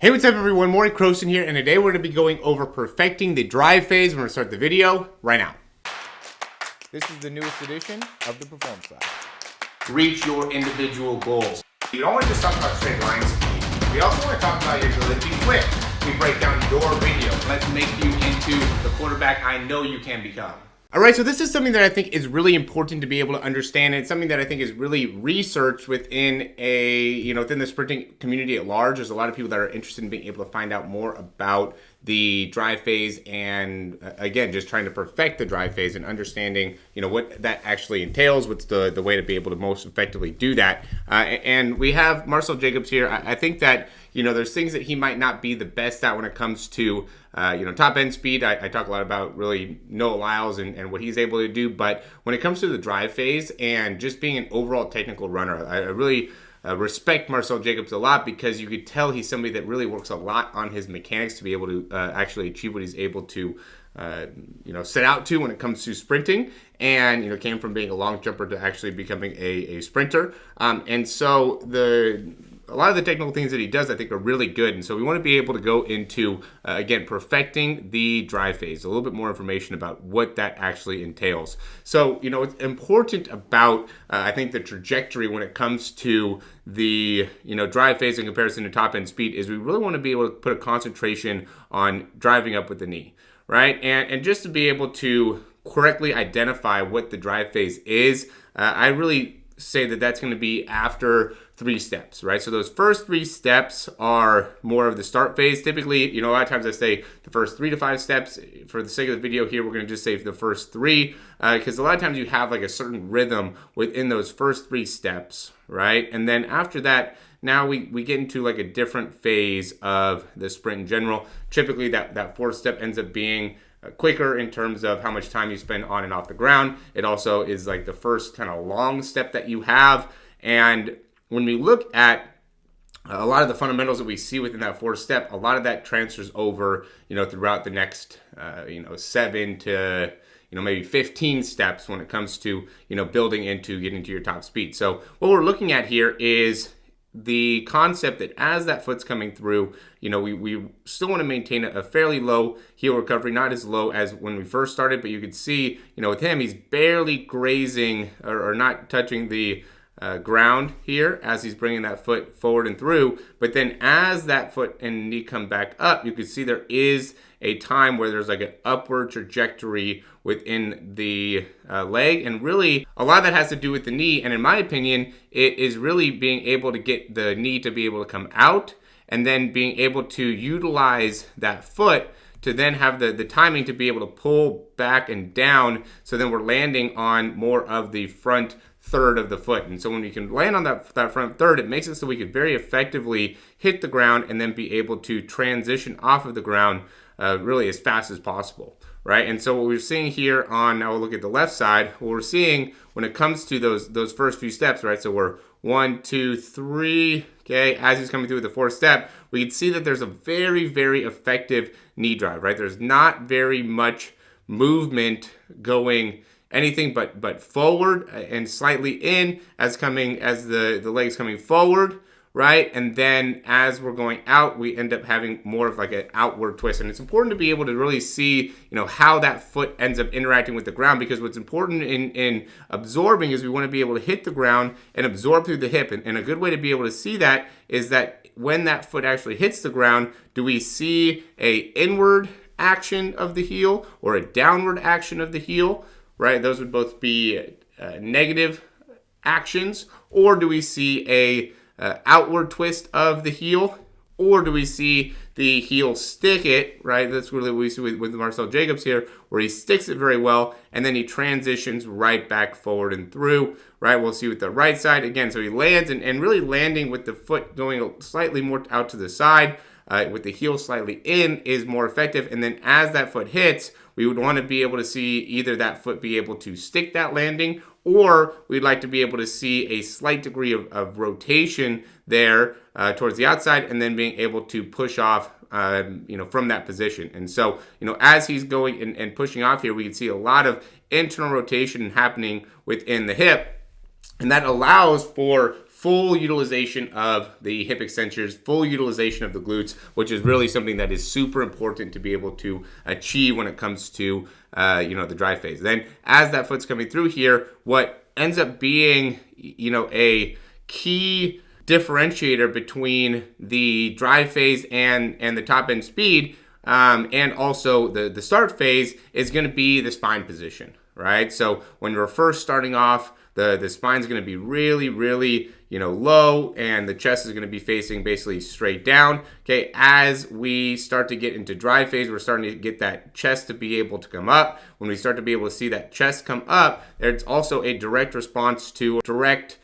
Hey, what's up everyone? Morey Croson here, and today we're going to be going over perfecting the drive phase. We're going to start the video right now. This is the newest edition of the Perform Side. Reach your individual goals. You don't want to just talk about straight line speed. We also want to talk about your ability to be quick. We break down your video. Let's make you into the quarterback I know you can become. All right, so this is something that I think is really important to be able to understand. It's something that I think is really researched within within the sprinting community at large. There's a lot of people that are interested in being able to find out more about the drive phase and, again, just trying to perfect the drive phase and understanding, what that actually entails, what's the way to be able to most effectively do that. And we have Marcell Jacobs here. I think that, there's things that he might not be the best at when it comes to, top end speed. I talk a lot about really Noah Lyles and what he's able to do. But when it comes to the drive phase and just being an overall technical runner, I really respect Marcell Jacobs a lot because you could tell he's somebody that really works a lot on his mechanics to be able to actually achieve what he's able to set out to when it comes to sprinting, and came from being a long jumper to actually becoming a sprinter. And so a lot of the technical things that he does, I think, are really good. And so we want to be able to go into, again, perfecting the drive phase, a little bit more information about what that actually entails. So, what's important about, I think, the trajectory when it comes to the, drive phase in comparison to top end speed is we really want to be able to put a concentration on driving up with the knee, right? And just to be able to correctly identify what the drive phase is, I really say that that's going to be after 3 steps, right? So those first 3 steps are more of the start phase. Typically, a lot of times I say the first 3 to 5 steps. For the sake of the video here, we're going to just say the first 3, because a lot of times you have like a certain rhythm within those first 3 steps, right? And then after that, now we get into like a different phase of the sprint in general. Typically that 4th step ends up being quicker in terms of how much time you spend on and off the ground. It also is like the first kind of long step that you have. And when we look at a lot of the fundamentals that we see within that 4th step, a lot of that transfers over, throughout the next, 7 to, maybe 15 steps when it comes to, building into getting to your top speed. So what we're looking at here is the concept that as that foot's coming through, we still want to maintain a fairly low heel recovery, not as low as when we first started, but you could see, with him, he's barely grazing or not touching the ground here as he's bringing that foot forward and through. But then as that foot and knee come back up, you can see there is a time where there's like an upward trajectory within the leg. And really, a lot of that has to do with the knee. And in my opinion, it is really being able to get the knee to be able to come out and then being able to utilize that foot to then have the timing to be able to pull back and down. So then we're landing on more of the front third of the foot. And so when we can land on that front third, it makes it so we could very effectively hit the ground and then be able to transition off of the ground really as fast as possible, right? And so what we're seeing here on, now we'll look at the left side, what we're seeing when it comes to those first few steps, right? So we're 1, 2, 3, okay? As he's coming through the 4th step, we can see that there's a very, very effective knee drive, right? There's not very much movement going anything but forward and slightly in as the leg's coming forward, right? And then as we're going out, we end up having more of like an outward twist. And it's important to be able to really see, how that foot ends up interacting with the ground, because what's important in absorbing is we want to be able to hit the ground and absorb through the hip. And a good way to be able to see that is that when that foot actually hits the ground, do we see a inward action of the heel or a downward action of the heel, right? Those would both be negative actions. Or do we see a outward twist of the heel, or do we see the heel stick it, right? That's really what we see with Marcell Jacobs here, where he sticks it very well, and then he transitions right back forward and through, right? We'll see with the right side again. So he lands and really landing with the foot going slightly more out to the side, with the heel slightly in is more effective. And then as that foot hits, we would want to be able to see either that foot be able to stick that landing, or we'd like to be able to see a slight degree of rotation there towards the outside, and then being able to push off from that position. And so, as he's going and pushing off here, we can see a lot of internal rotation happening within the hip. And that allows for full utilization of the hip extensors, full utilization of the glutes, which is really something that is super important to be able to achieve when it comes to the drive phase. Then as that foot's coming through here, what ends up being a key differentiator between the drive phase and the top end speed, and also the start phase, is going to be the spine position, right? So when we're first starting off, the spine's going to be really, really low, and the chest is going to be facing basically straight down. Okay, as we start to get into drive phase, we're starting to get that chest to be able to come up. When we start to be able to see that chest come up, there's also a direct response to direct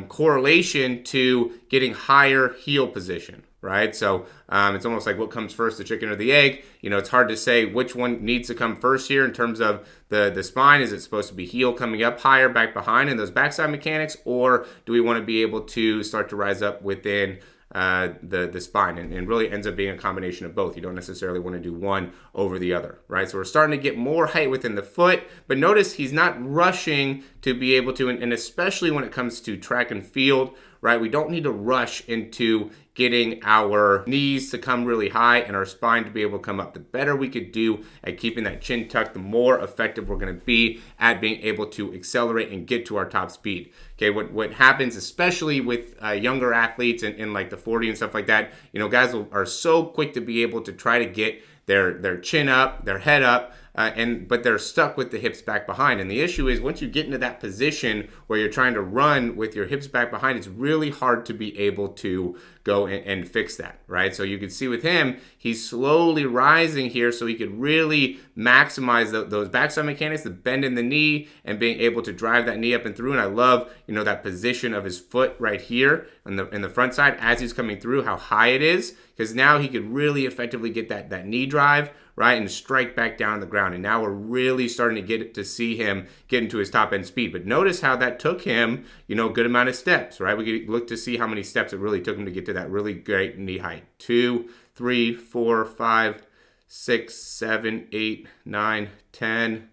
correlation to getting higher heel position, right? So it's almost like what comes first, the chicken or the egg. It's hard to say which one needs to come first here in terms of the spine. Is it supposed to be heel coming up higher, back behind in those backside mechanics, or do we want to be able to start to rise up within the spine? And really ends up being a combination of both. You don't necessarily want to do one over the other, right? So we're starting to get more height within the foot, but notice he's not rushing to be able to, and especially when it comes to track and field, right? We don't need to rush into getting our knees to come really high and our spine to be able to come up. The better we could do at keeping that chin tucked, the more effective we're going to be at being able to accelerate and get to our top speed. Okay, what happens, especially with younger athletes in like the 40 and stuff like that, guys are so quick to be able to try to get their chin up, their head up, but they're stuck with the hips back behind. And the issue is, once you get into that position where you're trying to run with your hips back behind, it's really hard to be able to go and fix that, right? So you can see with him, he's slowly rising here so he could really maximize those backside mechanics, the bend in the knee, and being able to drive that knee up and through. And I love, that position of his foot right here in the front side as he's coming through, how high it is, because now he could really effectively get that knee drive, right, and strike back down on the ground. And now we're really starting to get to see him get into his top end speed. But notice how that took him, a good amount of steps, right? We could look to see how many steps it really took him to get to that really great knee height. 2, 3, 4, 5, 6, 7, 8, 9, 10,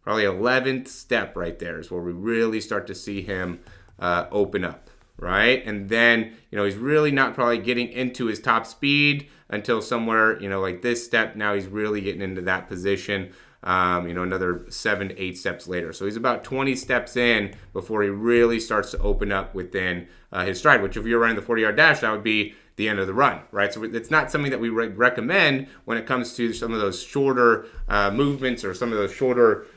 probably 11th step right there is where we really start to see him open up, right? And then, he's really not probably getting into his top speed until somewhere, like this step. Now he's really getting into that position, another 7 to 8 steps later. So he's about 20 steps in before he really starts to open up within his stride, which if you're running the 40-yard dash, that would be the end of the run, right? So it's not something that we recommend when it comes to some of those shorter movements or some of those shorter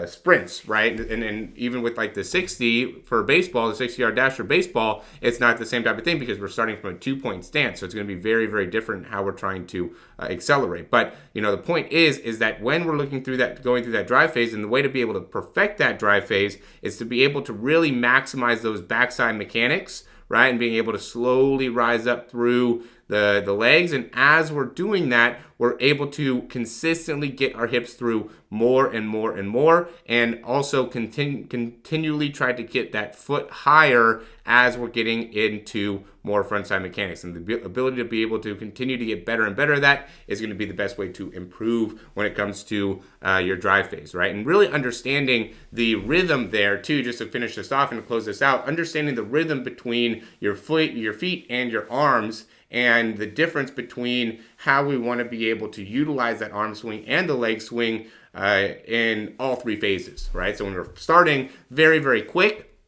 sprints, right? And even with like the 60 for baseball, the 60-yard dash for baseball, it's not the same type of thing because we're starting from a 2-point stance. So it's going to be very, very different how we're trying to accelerate. But, the point is that when we're going through that drive phase, and the way to be able to perfect that drive phase is to be able to really maximize those backside mechanics, right? And being able to slowly rise up through the legs. And as we're doing that, we're able to consistently get our hips through more and more and more, and also continually try to get that foot higher as we're getting into more frontside mechanics. And the ability to be able to continue to get better and better at that is going to be the best way to improve when it comes to your drive phase, right? And really understanding the rhythm there too, just to finish this off and to close this out, understanding the rhythm between your feet and your arms, and the difference between how we want to be able to utilize that arm swing and the leg swing in all 3 phases, right? So when we're starting very, very quick,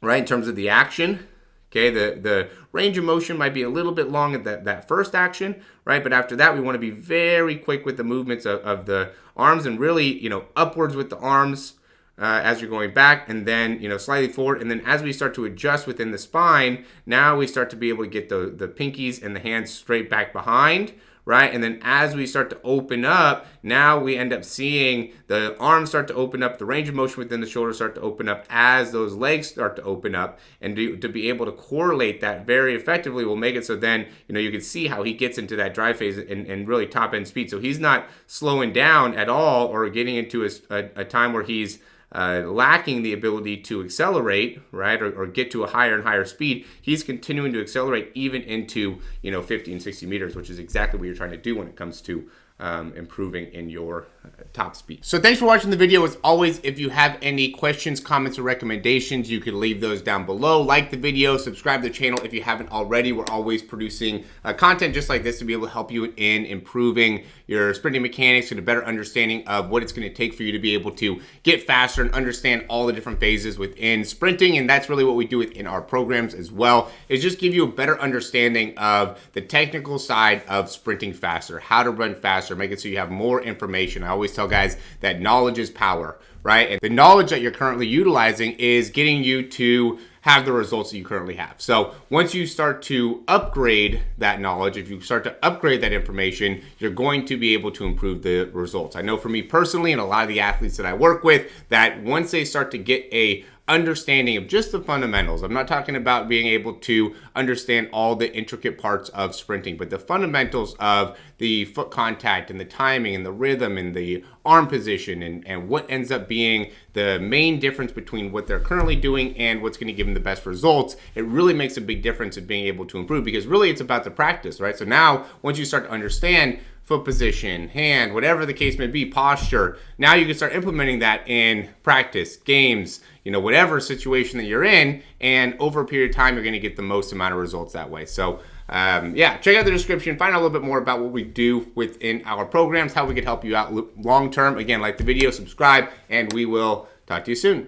right, in terms of the action, okay, the range of motion might be a little bit long at that first action, right? But after that, we want to be very quick with the movements of the arms, and really, upwards with the arms as you're going back, and then, slightly forward. And then as we start to adjust within the spine, now we start to be able to get the pinkies and the hands straight back behind, right? And then as we start to open up, now we end up seeing the arms start to open up, the range of motion within the shoulders start to open up as those legs start to open up. And to be able to correlate that very effectively will make it so then, you can see how he gets into that drive phase and really top end speed. So he's not slowing down at all or getting into a time where he's lacking the ability to accelerate, right, or get to a higher and higher speed. He's continuing to accelerate even into 50 and 60 meters, which is exactly what you're trying to do when it comes to improving in your top speed. So thanks for watching the video. As always, if you have any questions, comments, or recommendations, you can leave those down below. Like the video, subscribe to the channel if you haven't already. We're always producing content just like this to be able to help you in improving your sprinting mechanics and a better understanding of what it's going to take for you to be able to get faster and understand all the different phases within sprinting. And that's really what we do within our programs as well, is just give you a better understanding of the technical side of sprinting faster, how to run faster, make it so you have more information. I always tell guys that knowledge is power, right? And the knowledge that you're currently utilizing is getting you to have the results that you currently have. So once you start to upgrade that knowledge, if you start to upgrade that information, you're going to be able to improve the results. I know for me personally and a lot of the athletes that I work with, that once they start to get a understanding of just the fundamentals. I'm not talking about being able to understand all the intricate parts of sprinting, but the fundamentals of the foot contact and the timing and the rhythm and the arm position and what ends up being the main difference between what they're currently doing and what's going to give them the best results. It really makes a big difference in being able to improve, because really it's about the practice, right? So now once you start to understand foot position, hand, whatever the case may be, posture, now you can start implementing that in practice, games, whatever situation that you're in, and over a period of time, you're gonna get the most amount of results that way. So yeah, check out the description, find out a little bit more about what we do within our programs, how we can help you out long-term. Again, like the video, subscribe, and we will talk to you soon.